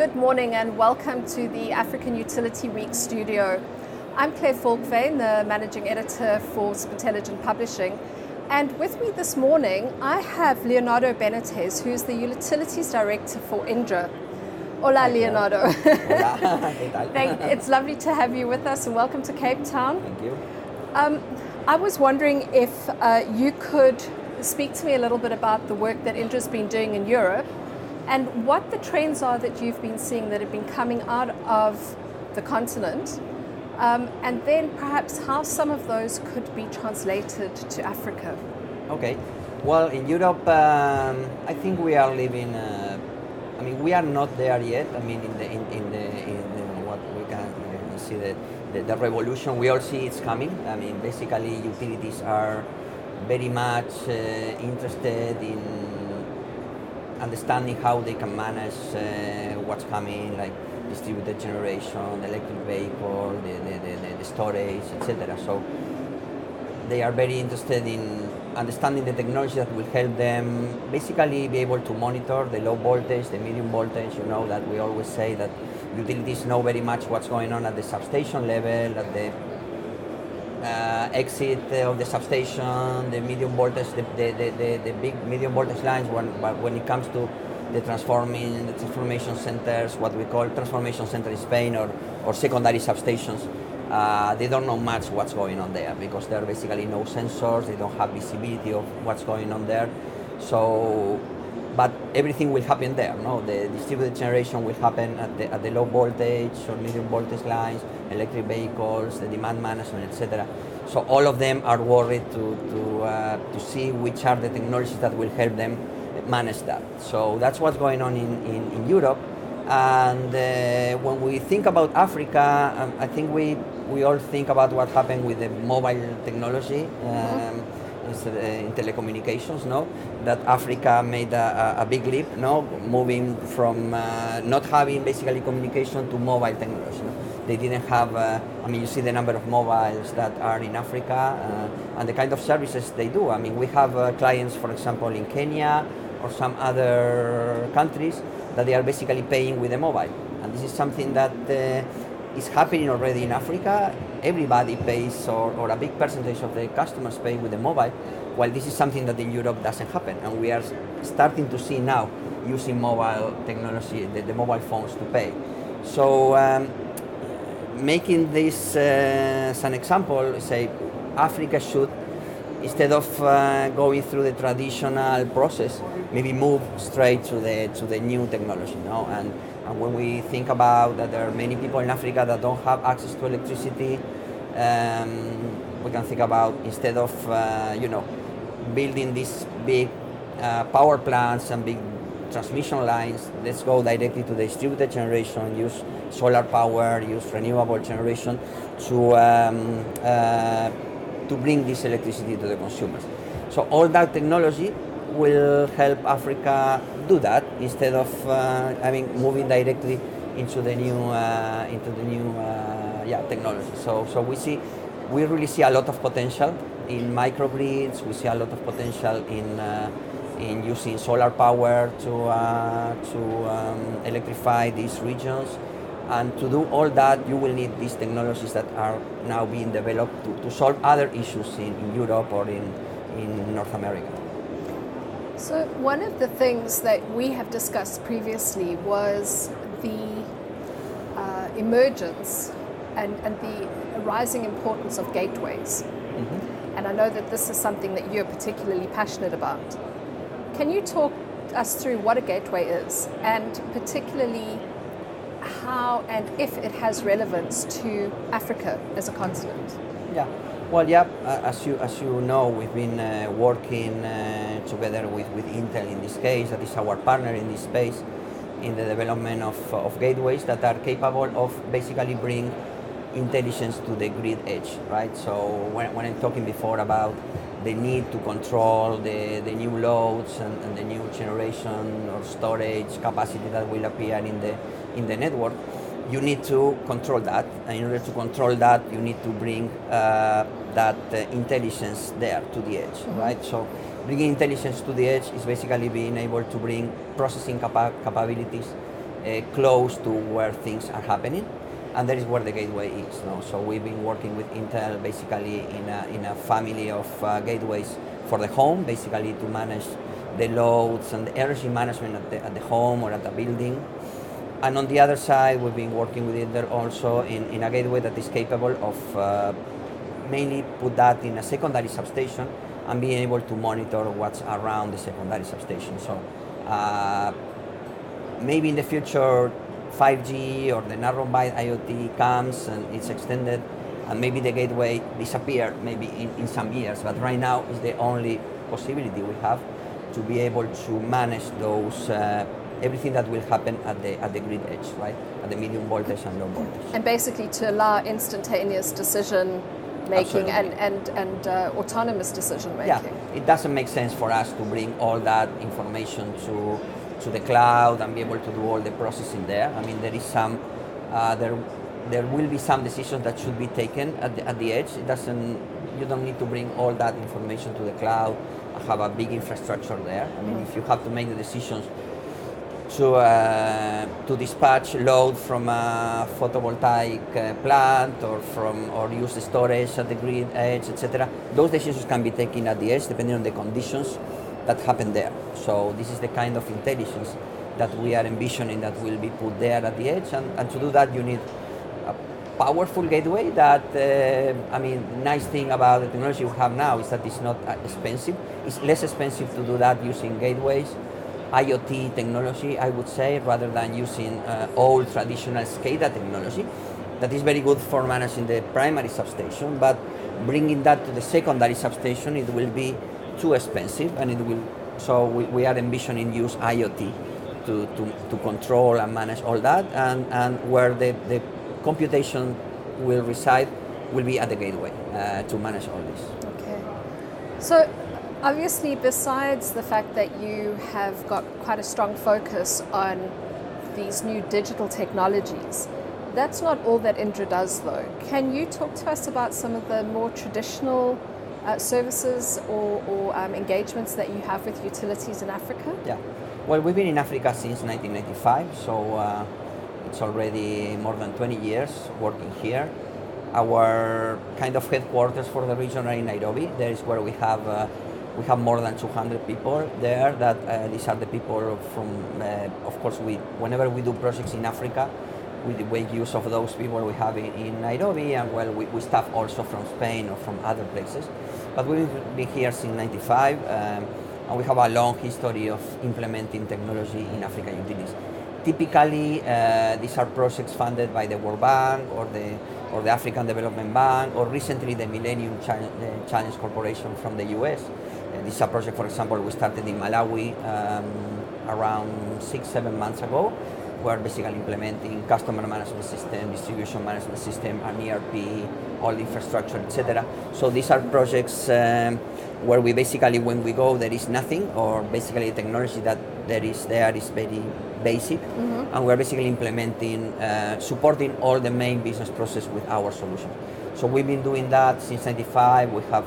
Good morning and welcome to the African Utility Week studio. I'm Claire Falkvane, the Managing Editor for Intelligent Publishing. And with me this morning, I have Leonardo Benitez, who's the Utilities Director for Indra. Hola, Hi, Leonardo. Hola, ¿qué tal? It's lovely to have you with us and welcome to Cape Town. Thank you. I was wondering if you could speak to me a little bit about the work that Indra's been doing in Europe and what the trends are that you've been seeing that have been coming out of the continent, and then perhaps how some of those could be translated to Africa. Okay. Well, in Europe, I think we are living. We are not there yet. In what we can see the revolution. We all see it's coming. Basically, utilities are very much interested in understanding how they can manage what's coming, like distributed generation, electric vehicle, the storage, etc. So they are very interested in understanding the technology that will help them basically be able to monitor the low voltage, the medium voltage. You know that we always say that utilities know very much what's going on at the substation level, at the exit of the substation, the medium voltage, the big medium voltage lines. When it comes to the transformation centers, what we call transformation center in Spain, or secondary substations, they don't know much what's going on there because there are basically no sensors. They don't have visibility of what's going on there. So, but everything will happen there. No, the distributed generation will happen at the low voltage or medium voltage lines, electric vehicles, the demand management, etc. So all of them are worried to see which are the technologies that will help them manage that. So that's what's going on in Europe. And when we think about Africa, I think we all think about what happened with the mobile technology. In telecommunications, no, that Africa made a big leap, no, moving from not having basically communication to mobile technology. No? They didn't have. You see the number of mobiles that are in Africa and the kind of services they do. We have clients, for example, in Kenya or some other countries that they are basically paying with a mobile, and this is something that is happening already in Africa. Everybody pays, or a big percentage of the customers pay with the mobile, while this is something that in Europe doesn't happen. And we are starting to see now using mobile technology, the mobile phones to pay. So making this as an example, say Africa should, instead of going through the traditional process, maybe move straight to the new technology, no? And when we think about that there are many people in Africa that don't have access to electricity, we can think about, instead of building these big power plants and big transmission lines, let's go directly to the distributed generation, use solar power, use renewable generation to bring this electricity to the consumers. So all that technology will help Africa do that instead of moving directly into the new technology. So we really see a lot of potential in microgrids. We see a lot of potential in using solar power to electrify these regions. And to do all that, you will need these technologies that are now being developed to solve other issues in Europe or in North America. So one of the things that we have discussed previously was the emergence and the rising importance of gateways. Mm-hmm. And I know that this is something that you're particularly passionate about. Can you talk us through what a gateway is, and particularly how and if it has relevance to Africa as a continent? Yeah. Well, yeah, as you know, we've been working together with Intel in this case, that is our partner in this space, in the development of gateways that are capable of basically bring intelligence to the grid edge, right? So when I'm talking before about the need to control the new loads and the new generation or storage capacity that will appear in the network, you need to control that. And in order to control that, you need to bring that intelligence there to the edge, mm-hmm. right? So bringing intelligence to the edge is basically being able to bring processing capabilities close to where things are happening, and that is where the gateway is. No? So we've been working with Intel basically in a family of gateways for the home, basically to manage the loads and the energy management at the home or at the building. And on the other side, we've been working with Indra also in a gateway that is capable of mainly put that in a secondary substation and being able to monitor what's around the secondary substation. So maybe in the future 5G or the narrow-band IoT comes and it's extended, and maybe the gateway disappear maybe in some years, but right now is the only possibility we have to be able to manage those everything that will happen at the grid edge, right? At the medium voltage and low voltage. And basically to allow instantaneous decision making and autonomous decision making. Yeah, it doesn't make sense for us to bring all that information to the cloud and be able to do all the processing there. I mean, there is some there will be some decisions that should be taken at the edge. You don't need to bring all that information to the cloud, have a big infrastructure there. I mean, if you have to make the decisions to dispatch load from a photovoltaic plant or use the storage at the grid edge, etc., those decisions can be taken at the edge depending on the conditions that happen there. So this is the kind of intelligence that we are envisioning that will be put there at the edge, and to do that you need a powerful gateway that, nice thing about the technology we have now is that it's not expensive. It's less expensive to do that using gateways, IoT technology, I would say, rather than using old traditional SCADA technology. That is very good for managing the primary substation, but bringing that to the secondary substation, it will be too expensive, and it will. So we are envisioning use IoT to control and manage all that, and where the computation will reside will be at the gateway to manage all this. Okay. So obviously, besides the fact that you have got quite a strong focus on these new digital technologies, that's not all that Indra does though. Can you talk to us about some of the more traditional services or engagements that you have with utilities in Africa? Yeah. Well, we've been in Africa since 1995, so it's already more than 20 years working here. Our kind of headquarters for the region are in Nairobi. There is where we have more than 200 people there. That these are the people from. Of course, whenever we do projects in Africa, we make use of those people we have in Nairobi, and well, we staff also from Spain or from other places. But we've been here since '95. And we have a long history of implementing technology in Africa utilities. Typically, these are projects funded by the World Bank or the African Development Bank, or recently the Millennium Challenge Corporation from the US. This is a project, for example, we started in Malawi around 6-7 months ago. We're basically implementing customer management system, distribution management system, an ERP, all the infrastructure, etc. So these are projects where we basically, when we go, there is nothing, or basically the technology that there is very basic, and we're basically implementing, supporting all the main business process with our solution. So we've been doing that since '95. We have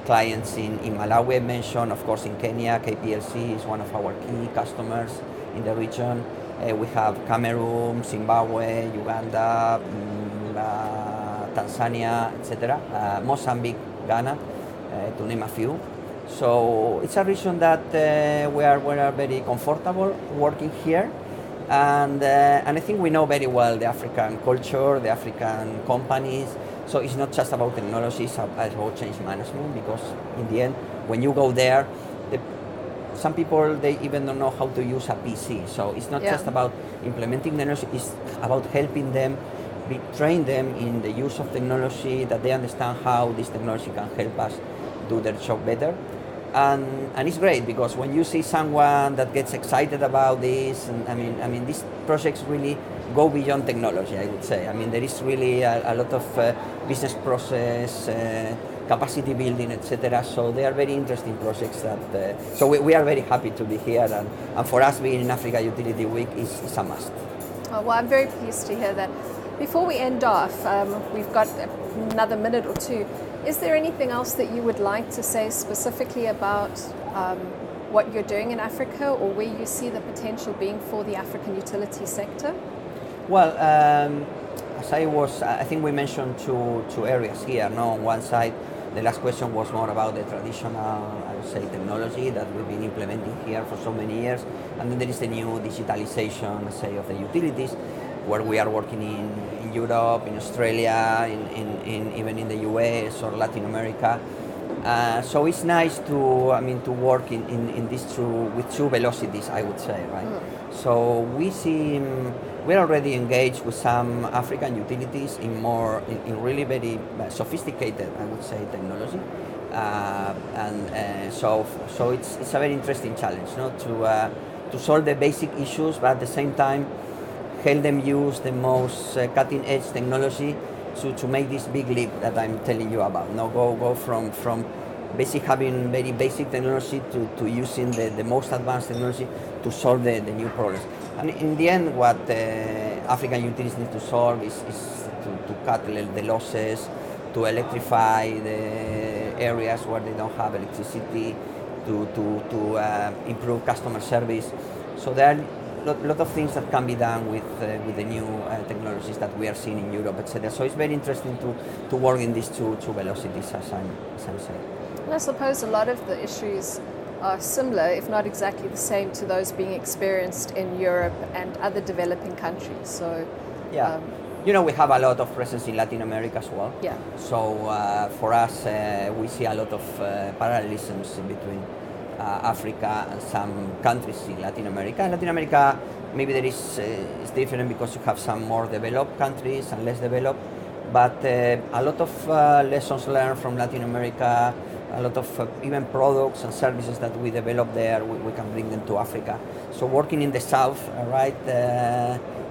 clients in Malawi, I mentioned, of course in Kenya, KPLC is one of our key customers in the region. We have Cameroon, Zimbabwe, Uganda, Tanzania, etc., Mozambique, Ghana, to name a few. So it's a region that we are very comfortable working here, and I think we know very well the African culture, the African companies. So it's not just about technology, it's about change management, because in the end, when you go there, some people, they even don't know how to use a PC. So it's not just about implementing technology, it's about helping them, train them in the use of technology, that they understand how this technology can help us do their job better. And it's great, because when you see someone that gets excited about this, and I mean these projects really go beyond technology, I would say. I mean, there is really a lot of business process, capacity building, etc. So they are very interesting projects. So we are very happy to be here, and for us being in Africa Utility Week is a must. Oh, well, I'm very pleased to hear that. Before we end off, we've got another minute or two. Is there anything else that you would like to say specifically about what you're doing in Africa, or where you see the potential being for the African utility sector? Well, I think we mentioned two areas here. No, on one side, the last question was more about the traditional, I would say, technology that we've been implementing here for so many years, and then there is the new digitalization, say, of the utilities, where we are working in Europe, in Australia, in even in the US or Latin America. So it's nice to work in these with two velocities, I would say, right? So we're already engaged with some African utilities in really very sophisticated, I would say, technology, so it's a very interesting challenge, no? To solve the basic issues, but at the same time help them use the most cutting edge technology to make this big leap that I'm telling you about. Now go from having very basic technology to using the most advanced technology to solve the new problems. And in the end, what African utilities need to solve is to cut the losses, to electrify the areas where they don't have electricity, to improve customer service. So there are a lot of things that can be done with the new technologies that we are seeing in Europe, etc. So it's very interesting to work in these two velocities, as I'm saying. And I suppose a lot of the issues are similar, if not exactly the same, to those being experienced in Europe and other developing countries. So, yeah, we have a lot of presence in Latin America as well. Yeah. So for us, we see a lot of parallelisms between Africa and some countries in Latin America. In Latin America, maybe there is it's different because you have some more developed countries and less developed. But a lot of lessons learned from Latin America, a lot of even products and services that we develop there, we can bring them to Africa. So working in the south, right?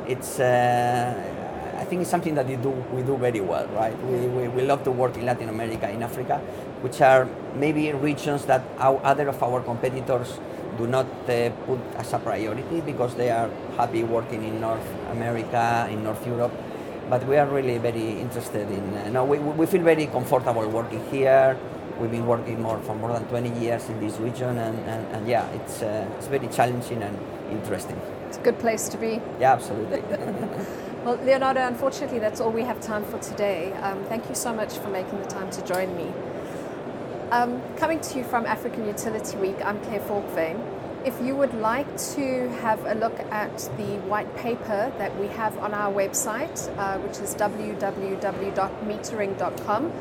It's I think it's something that we do very well, right? We love to work in Latin America, in Africa, which are maybe regions that other of our competitors do not put as a priority because they are happy working in North America, in North Europe. But we are really very interested in. We feel very comfortable working here. We've been working for more than 20 years in this region, and yeah, it's very challenging and interesting. It's a good place to be. Yeah, absolutely. Well, Leonardo, unfortunately, that's all we have time for today. Thank you so much for making the time to join me. Coming to you from African Utility Week, I'm Claire Falkvane. If you would like to have a look at the white paper that we have on our website, which is www.metering.com,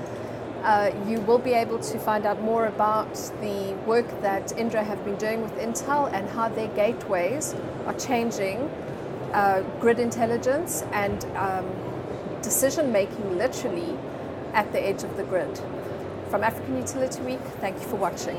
you will be able to find out more about the work that Indra have been doing with Intel and how their gateways are changing grid intelligence and decision making literally at the edge of the grid. From African Utility Week, thank you for watching.